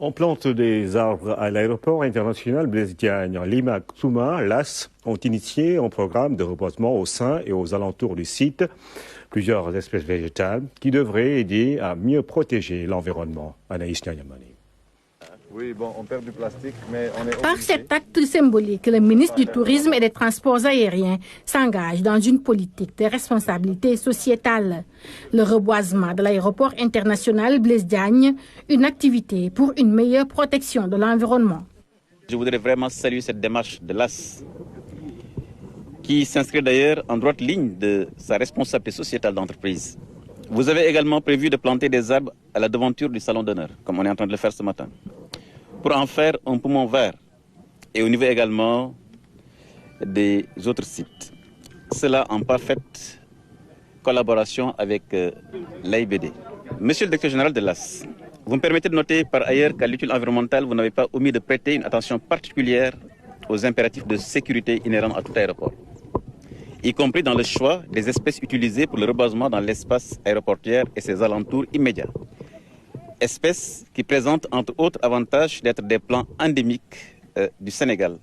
On plante des arbres à l'aéroport international Blaise Diagne. Lima Xuma, LAS, ont initié un programme de reboisement au sein et aux alentours du site. Plusieurs espèces végétales qui devraient aider à mieux protéger l'environnement. Anaïs Nyanyamani. Oui, bon, on perd du plastique, mais on est... Par cet acte symbolique, le ministre du Tourisme et des Transports aériens s'engage dans une politique de responsabilité sociétale. Le reboisement de l'aéroport international Blaise Diagne, une activité pour une meilleure protection de l'environnement. Je voudrais vraiment saluer cette démarche de l'AS, qui s'inscrit d'ailleurs en droite ligne de sa responsabilité sociétale d'entreprise. Vous avez également prévu de planter des arbres à la devanture du salon d'honneur, comme on est en train de le faire ce matin, pour en faire un poumon vert et au niveau également des autres sites. Cela en parfaite collaboration avec l'AIBD. Monsieur le directeur général de l'AS, vous me permettez de noter par ailleurs qu'à l'étude environnementale, vous n'avez pas omis de prêter une attention particulière aux impératifs de sécurité inhérents à tout aéroport, y compris dans le choix des espèces utilisées pour le reboisement dans l'espace aéroportuaire et ses alentours immédiats. Espèces qui présentent entre autres avantages d'être des plants endémiques du Sénégal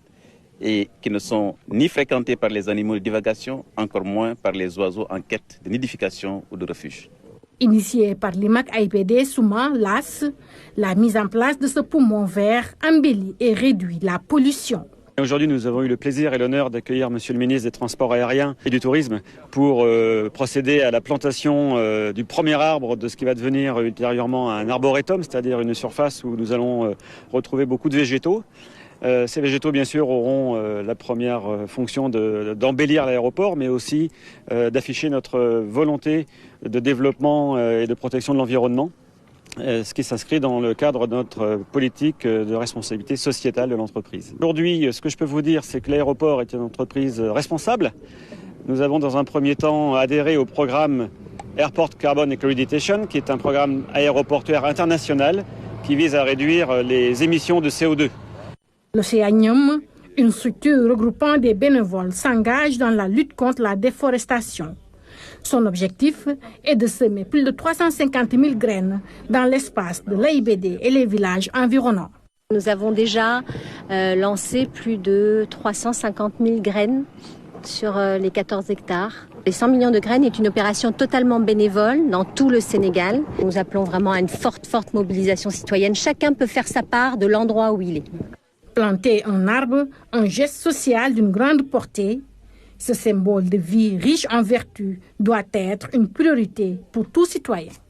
et qui ne sont ni fréquentés par les animaux de divagation, encore moins par les oiseaux en quête de nidification ou de refuge. Initié par l'IMAC AIBD Souma, LAS, la mise en place de ce poumon vert embellit et réduit la pollution. Aujourd'hui, nous avons eu le plaisir et l'honneur d'accueillir Monsieur le ministre des Transports aériens et du Tourisme pour procéder à la plantation du premier arbre de ce qui va devenir ultérieurement un arboretum, c'est-à-dire une surface où nous allons retrouver beaucoup de végétaux. Ces végétaux, bien sûr, auront la première fonction d'embellir l'aéroport, mais aussi d'afficher notre volonté de développement et de protection de l'environnement. Ce qui s'inscrit dans le cadre de notre politique de responsabilité sociétale de l'entreprise. Aujourd'hui, ce que je peux vous dire, c'est que l'aéroport est une entreprise responsable. Nous avons dans un premier temps adhéré au programme Airport Carbon Accreditation, qui est un programme aéroportuaire international qui vise à réduire les émissions de CO2. L'Océanium, une structure regroupant des bénévoles, s'engage dans la lutte contre la déforestation. Son objectif est de semer plus de 350 000 graines dans l'espace de l'AIBD et les villages environnants. Nous avons déjà lancé plus de 350 000 graines sur les 14 hectares. Les 100 millions de graines est une opération totalement bénévole dans tout le Sénégal. Nous appelons vraiment à une forte mobilisation citoyenne. Chacun peut faire sa part de l'endroit où il est. Planter un arbre, un geste social d'une grande portée. Ce symbole de vie riche en vertus doit être une priorité pour tout citoyen.